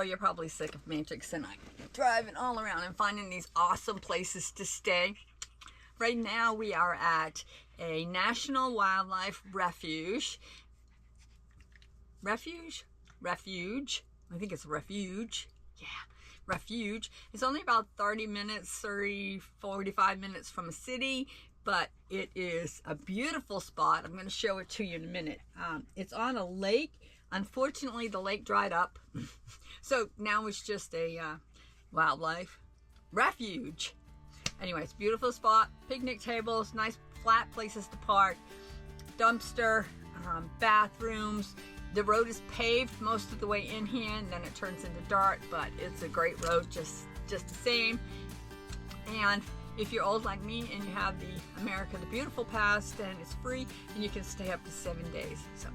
you're probably sick of Matrix and I'm driving all around and finding these awesome places to stay. Right now we are at a National Wildlife Refuge. Refuge? I think it's Refuge. Yeah, Refuge. It's only about 30 minutes, 45 minutes from a city, but it is a beautiful spot. I'm going to show it to you in a minute. It's on a lake. Unfortunately, the lake dried up. So now it's just a wildlife refuge. Anyways, beautiful spot. Picnic tables, nice flat places to park, dumpster, bathrooms. The road is paved most of the way in here, and then it turns into dirt, but it's a great road just the same. And if you're old like me and you have the America the Beautiful Pass, then it's free and you can stay up to 7 days. So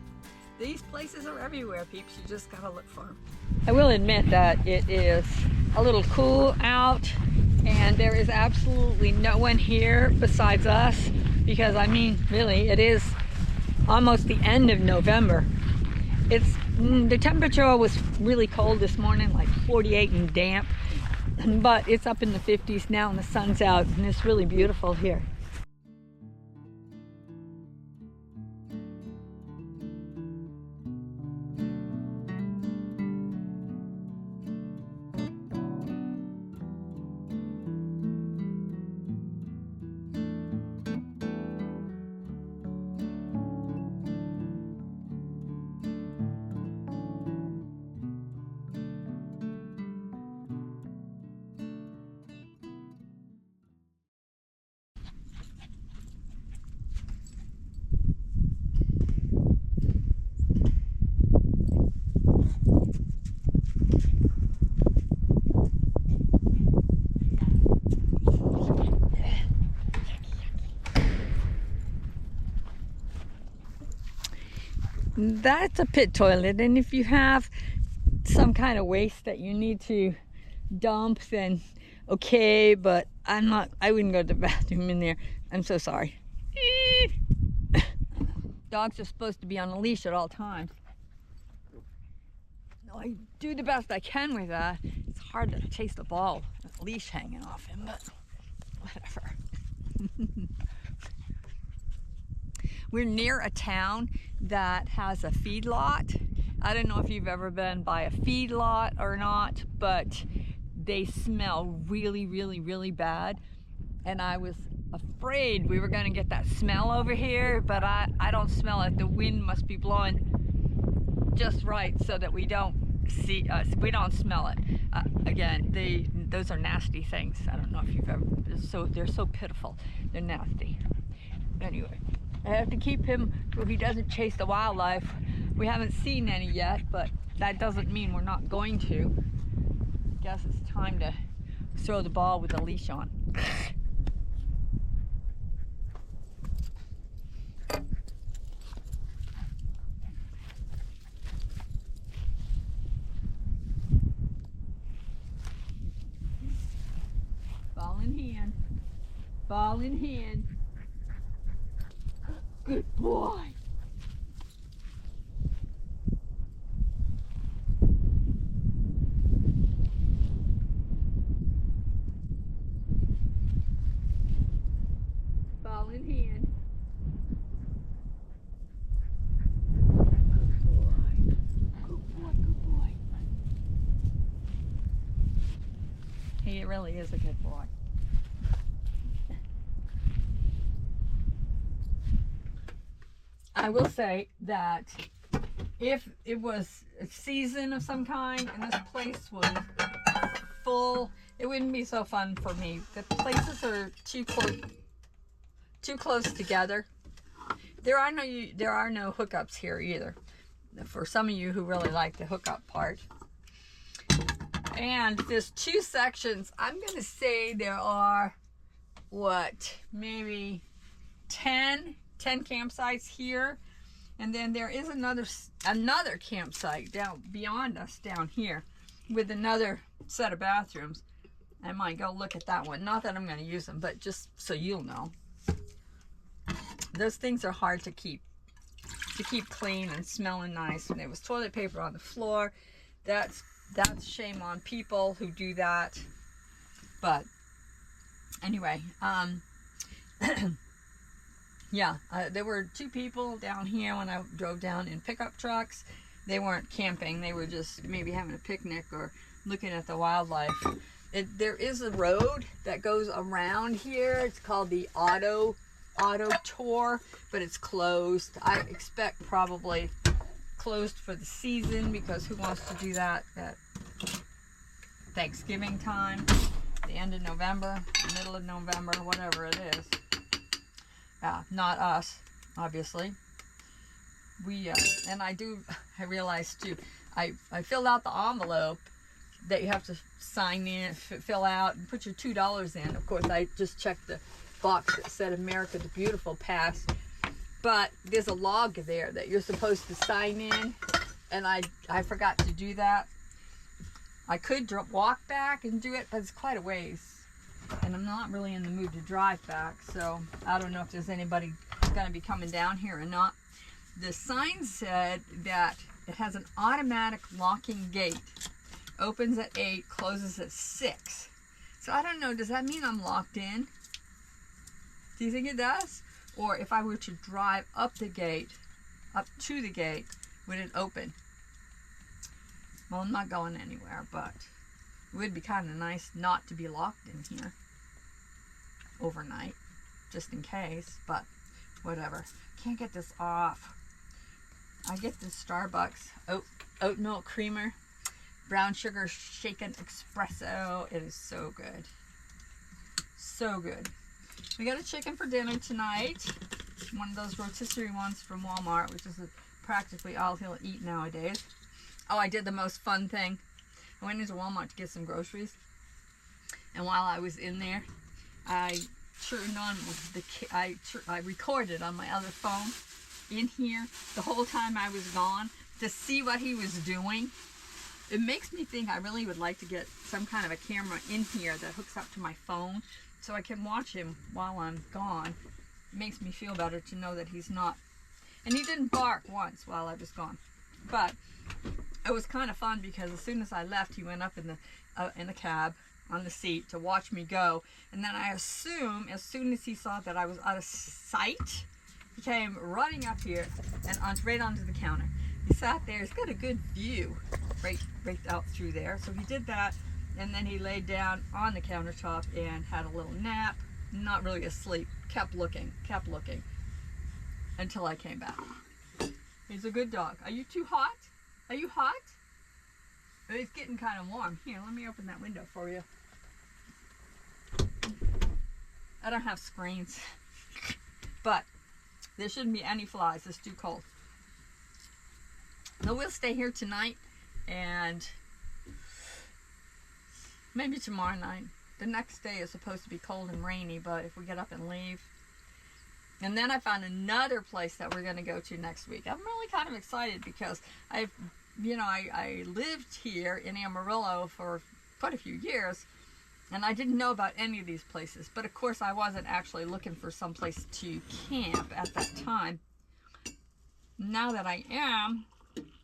these places are everywhere, peeps. You just gotta look for them. I will admit that it is a little cool out, and there is absolutely no one here besides us, because I mean, really, it is almost the end of November. The temperature was really cold this morning, like 48 and damp, but it's up in the 50s now and the sun's out and it's really beautiful here. That's a pit toilet, and if you have some kind of waste that you need to dump, then okay, but I wouldn't go to the bathroom in there. I'm so sorry. Dogs are supposed to be on a leash at all times. I do the best I can with that. It's hard to chase the ball with a leash hanging off him, but whatever. We're near a town that has a feedlot. I don't know if you've ever been by a feedlot or not, but they smell really, really, really bad. And I was afraid we were gonna get that smell over here, but I don't smell it. The wind must be blowing just right so that we don't smell it. Again, those are nasty things. I don't know if you've ever, they're so pitiful. They're nasty. Anyway. I have to keep him so he doesn't chase the wildlife. We haven't seen any yet, but that doesn't mean we're not going to. Guess it's time to throw the ball with the leash on. Ball in hand. Ball in hand. Good boy. Ball in hand. Good boy. Good boy, good boy. He really is a good boy. I will say that if it was a season of some kind and this place was full, it wouldn't be so fun for me. The places are too close together. There are no hookups here either, for some of you who really like the hookup part. And there's two sections. I'm gonna say there are maybe 10 campsites here, and then there is another campsite down beyond us down here with another set of bathrooms. I might go look at that one. Not that I'm going to use them, but just so you'll know. Those things are hard to keep clean and smelling nice. And there was toilet paper on the floor. That's that's shame on people who do that. But anyway, yeah, there were 2 people down here when I drove down in pickup trucks. They weren't camping. They were just maybe having a picnic or looking at the wildlife. There is a road that goes around here. It's called the auto tour, but it's closed. I expect probably closed for the season, because who wants to do that at Thanksgiving time, the end of November, middle of November, whatever it is. Not us, obviously. And I realized too, I filled out the envelope that you have to sign in, fill out, and put your $2 in. Of course, I just checked the box that said America the Beautiful pass, but there's a log there that you're supposed to sign in, and I forgot to do that. I could walk back and do it, but it's quite a ways, and I'm not really in the mood to drive back, so I don't know if there's anybody going to be coming down here or not. The sign said that it has an automatic locking gate. Opens at 8, closes at 6. So I don't know, does that mean I'm locked in? Do you think it does? Or if I were to drive up to the gate, would it open? Well, I'm not going anywhere, but it would be kind of nice not to be locked in here overnight, just in case, but whatever. Can't get this off. I get this Starbucks oat milk creamer, brown sugar shaken espresso. It is so good. So good. We got a chicken for dinner tonight. One of those rotisserie ones from Walmart, which is practically all he'll eat nowadays. Oh, I did the most fun thing. I went into Walmart to get some groceries, and while I was in there, I turned on I recorded on my other phone in here the whole time I was gone to see what he was doing. It makes me think I really would like to get some kind of a camera in here that hooks up to my phone so I can watch him while I'm gone. It makes me feel better to know that he's not. And he didn't bark once while I was gone. But it was kind of fun because as soon as I left, he went up in the cab on the seat to watch me go. And then I assume as soon as he saw that I was out of sight, he came running up here and right onto the counter. He sat there. He's got a good view right out through there. So he did that, and then he laid down on the countertop and had a little nap. Not really asleep. Kept looking until I came back. He's a good dog. Are you too hot? Are you hot? It's getting kind of warm. Here, let me open that window for you. I don't have screens, but there shouldn't be any flies. It's too cold. So we'll stay here tonight and maybe tomorrow night. The next day is supposed to be cold and rainy, but if we get up and leave. And then I found another place that we're going to go to next week. I'm really kind of excited because I lived here in Amarillo for quite a few years, and I didn't know about any of these places. But of course, I wasn't actually looking for some place to camp at that time. Now that I am,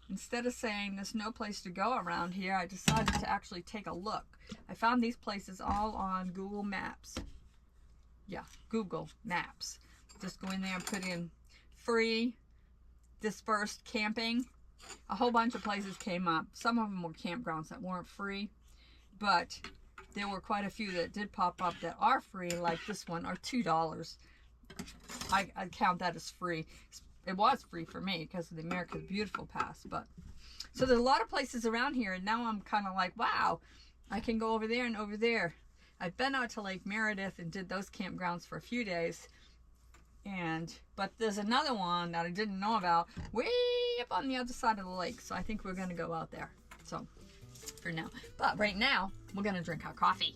instead of saying there's no place to go around here, I decided to actually take a look. I found these places all on Google Maps. Yeah, Google Maps. Just go in there and put in free dispersed camping. A whole bunch of places came up. Some of them were campgrounds that weren't free, but there were quite a few that did pop up that are free, like this one, are $2. I count that as free. It was free for me because of the America the Beautiful pass, but so there's a lot of places around here, and now I'm kind of like, wow, I can go over there and over there. I've been out to Lake Meredith and did those campgrounds for a few days, but there's another one that I didn't know about way up on the other side of the lake, so I think we're going to go out there. So for now, but right now we're going to drink our coffee.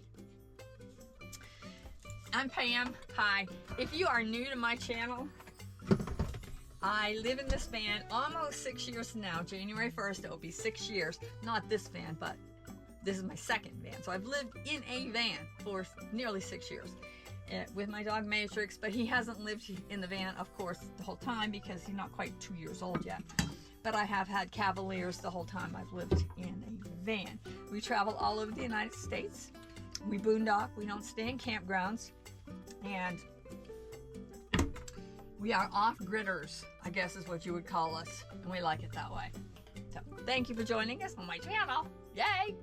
I'm Pam. Hi. If you are new to my channel, I live in this van almost 6 years now. January 1st, it will be 6 years. Not this van, but this is my second van. So I've lived in a van for nearly 6 years with my dog Matrix, but he hasn't lived in the van, of course, the whole time because he's not quite 2 years old yet. but I have had Cavaliers the whole time I've lived in a van. We travel all over the United States. We boondock. We don't stay in campgrounds. And we are off-gridders, I guess is what you would call us. And we like it that way. So thank you for joining us on my channel. Yay!